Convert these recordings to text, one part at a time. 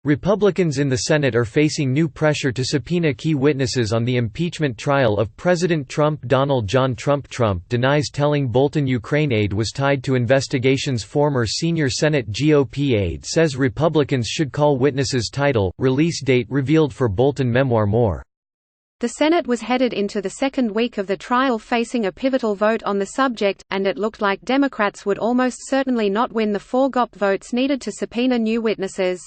Republicans in the Senate are facing new pressure to subpoena key witnesses on the impeachment trial of President Trump. Donald John Trump denies telling Bolton Ukraine aide was tied to investigations. Former senior Senate GOP aide says Republicans should call witnesses. Title, release date revealed for Bolton memoir. More. The Senate was headed into the second week of the trial facing a pivotal vote on the subject, and it looked like Democrats would almost certainly not win the 4 GOP votes needed to subpoena new witnesses.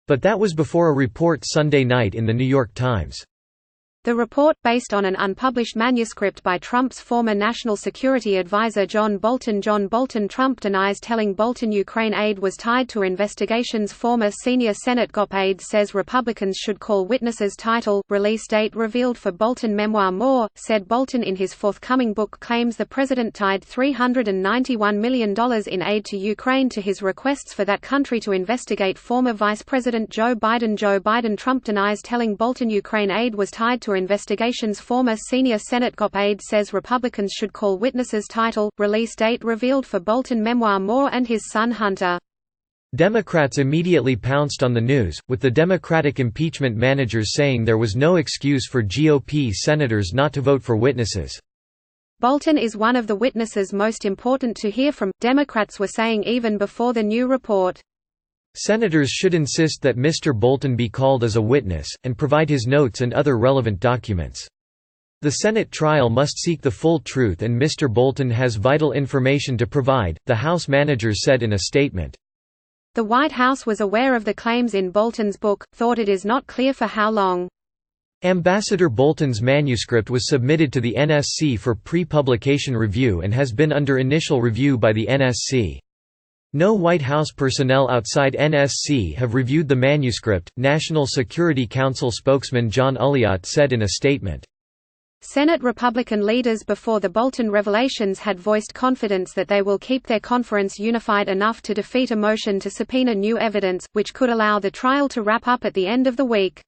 But that was before a report Sunday night in The New York Times. The report, based on an unpublished manuscript by Trump's former national security advisor John Bolton. Trump denies telling Bolton Ukraine aide was tied to investigations. Former senior Senate GOP aide says Republicans should call witnesses. Title, release date revealed for Bolton memoir. More, said Bolton in his forthcoming book claims the president tied $391 million in aid to Ukraine to his requests for that country to investigate former Vice President Joe Biden. Trump denies telling Bolton Ukraine aide was tied to investigations. Former senior Senate GOP aide says Republicans should call witnesses. Title, release date revealed for Bolton memoir. Moore and his son Hunter. Democrats immediately pounced on the news, with the Democratic impeachment managers saying there was no excuse for GOP senators not to vote for witnesses. Bolton is one of the witnesses most important to hear from, Democrats were saying even before the new report. Senators should insist that Mr. Bolton be called as a witness, and provide his notes and other relevant documents. The Senate trial must seek the full truth and Mr. Bolton has vital information to provide, the House managers said in a statement. The White House was aware of the claims in Bolton's book, thought it is not clear for how long. Ambassador Bolton's manuscript was submitted to the NSC for pre-publication review and has been under initial review by the NSC. No White House personnel outside NSC have reviewed the manuscript, National Security Council spokesman John Ulliott said in a statement. Senate Republican leaders before the Bolton revelations had voiced confidence that they will keep their conference unified enough to defeat a motion to subpoena new evidence, which could allow the trial to wrap up at the end of the week.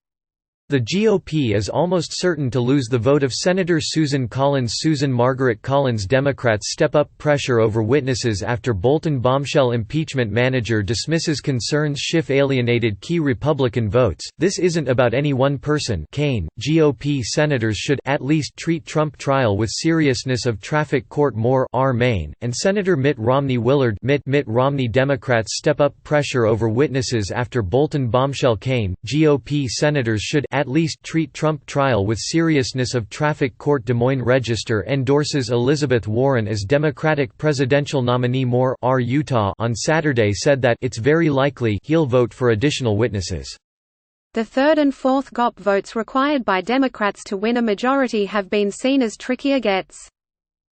The GOP is almost certain to lose the vote of Senator Susan Collins. Susan Margaret Collins. Democrats step up pressure over witnesses after Bolton bombshell impeachment manager dismisses concerns Schiff alienated key Republican votes. This isn't about any one person. Kane, GOP senators should at least treat Trump trial with seriousness of traffic court. Moore, R. Maine, and Senator Mitt Romney. Willard, Mitt Romney. Democrats step up pressure over witnesses after Bolton bombshell. Kane, GOP senators should at least treat Trump trial with seriousness of traffic court. Des Moines Register endorses Elizabeth Warren as Democratic presidential nominee. Moore, R. Utah on Saturday said that it's very likely he'll vote for additional witnesses. The third and fourth GOP votes required by Democrats to win a majority have been seen as trickier gets.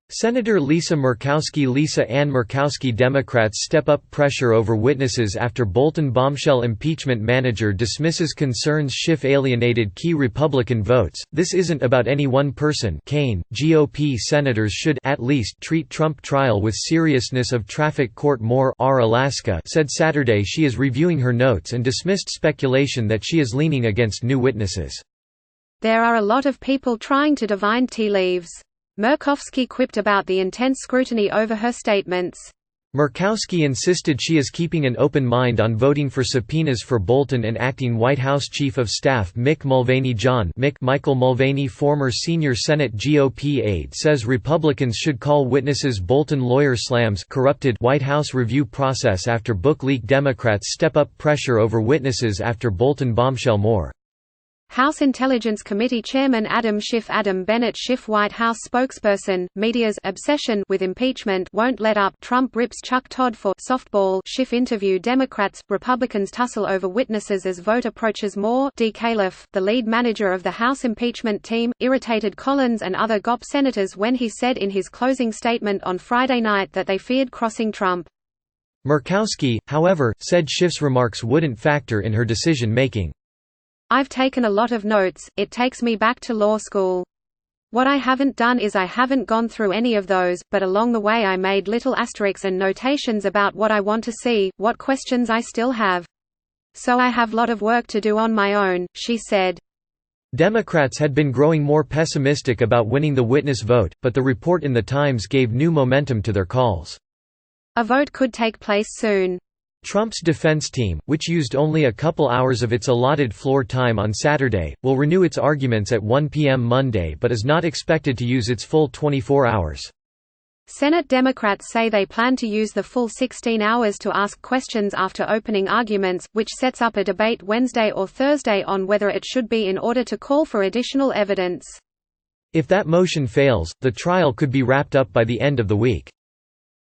Senator Lisa Ann Murkowski. Democrats step up pressure over witnesses after Bolton bombshell impeachment manager dismisses concerns Schiff alienated key Republican votes. This isn't about any one person. Kane, GOP senators should at least treat Trump trial with seriousness of traffic court. Moore, R. Alaska said Saturday she is reviewing her notes and dismissed speculation that she is leaning against new witnesses. There are a lot of people trying to divine tea leaves. Murkowski quipped about the intense scrutiny over her statements. Murkowski insisted she is keeping an open mind on voting for subpoenas for Bolton and acting White House Chief of Staff Mick Mulvaney. Michael Mulvaney, former senior Senate GOP aide, says Republicans should call witnesses. Bolton lawyer slams corrupted White House review process after book leak. Democrats step up pressure over witnesses after Bolton bombshell. More. House Intelligence Committee Chairman Adam Schiff. Adam Bennett Schiff, White House spokesperson, media's obsession with impeachment won't let up. Trump rips Chuck Todd for softball. Schiff interview. Democrats, Republicans tussle over witnesses as vote approaches. Moore, D. Califf, the lead manager of the House impeachment team, irritated Collins and other GOP senators when he said in his closing statement on Friday night that they feared crossing Trump. Murkowski, however, said Schiff's remarks wouldn't factor in her decision-making. I've taken a lot of notes, it takes me back to law school. What I haven't done is I haven't gone through any of those, but along the way I made little asterisks and notations about what I want to see, what questions I still have. So I have lot of work to do on my own, she said. Democrats had been growing more pessimistic about winning the witness vote, but the report in the Times gave new momentum to their calls. A vote could take place soon. Trump's defense team, which used only a couple hours of its allotted floor time on Saturday, will renew its arguments at 1 p.m. Monday but is not expected to use its full 24 hours. Senate Democrats say they plan to use the full 16 hours to ask questions after opening arguments, which sets up a debate Wednesday or Thursday on whether it should be in order to call for additional evidence. If that motion fails, the trial could be wrapped up by the end of the week.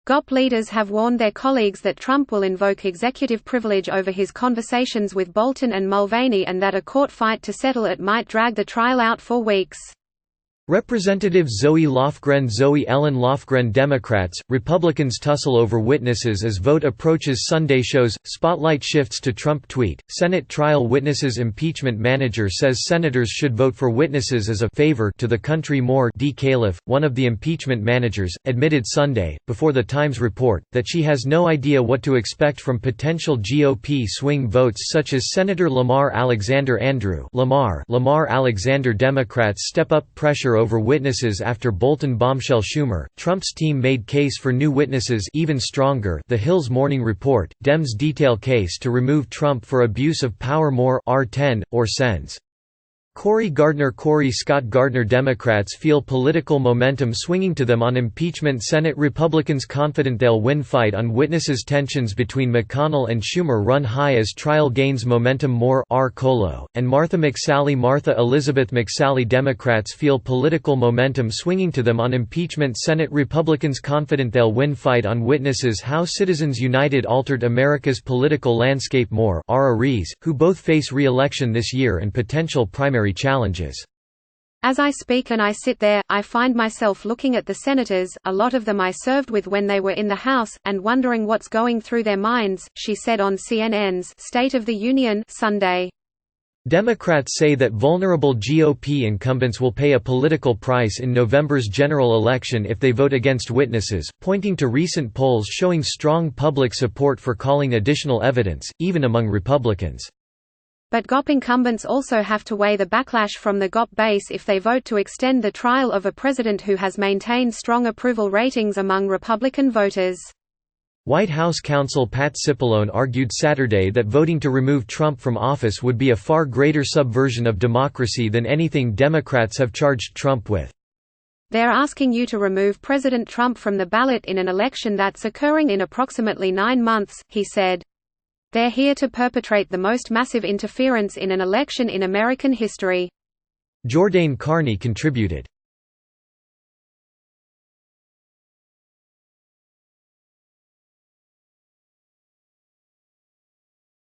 GOP leaders have warned their colleagues that Trump will invoke executive privilege over his conversations with Bolton and Mulvaney and that a court fight to settle it might drag the trial out for weeks. Representative Zoe Ellen Lofgren Democrats, Republicans tussle over witnesses as vote approaches Sunday shows, spotlight shifts to Trump tweet, Senate trial witnesses impeachment manager says senators should vote for witnesses as a favor to the country more D. Califf, one of the impeachment managers, admitted Sunday, before the Times report, that she has no idea what to expect from potential GOP swing votes such as Senator Lamar Alexander Lamar Alexander. Democrats step up pressure over witnesses after Bolton bombshell Schumer, Trump's team made case for new witnesses even stronger. TheHill's morning report, Dems detail case to remove Trump for abuse of power more R10, or sends. Corey Scott Gardner Democrats feel political momentum swinging to them on impeachment. Senate Republicans confident they'll win. Fight on witnesses. Tensions between McConnell and Schumer run high as trial gains momentum. More R. Colo, and Martha Elizabeth McSally. Democrats feel political momentum swinging to them on impeachment. Senate Republicans confident they'll win. Fight on witnesses. How Citizens United altered America's political landscape. More R. Aries, who both face re-election this year and potential primary challenges. As I speak and I sit there, I find myself looking at the senators, a lot of them I served with when they were in the House, and wondering what's going through their minds, she said on CNN's State of the Union Sunday. Democrats say that vulnerable GOP incumbents will pay a political price in November's general election if they vote against witnesses, pointing to recent polls showing strong public support for calling additional evidence, even among Republicans. But GOP incumbents also have to weigh the backlash from the GOP base if they vote to extend the trial of a president who has maintained strong approval ratings among Republican voters. White House counsel Pat Cipollone argued Saturday that voting to remove Trump from office would be a far greater subversion of democracy than anything Democrats have charged Trump with. They're asking you to remove President Trump from the ballot in an election that's occurring in approximately 9 months, he said. They're here to perpetrate the most massive interference in an election in American history. Jordain Carney contributed.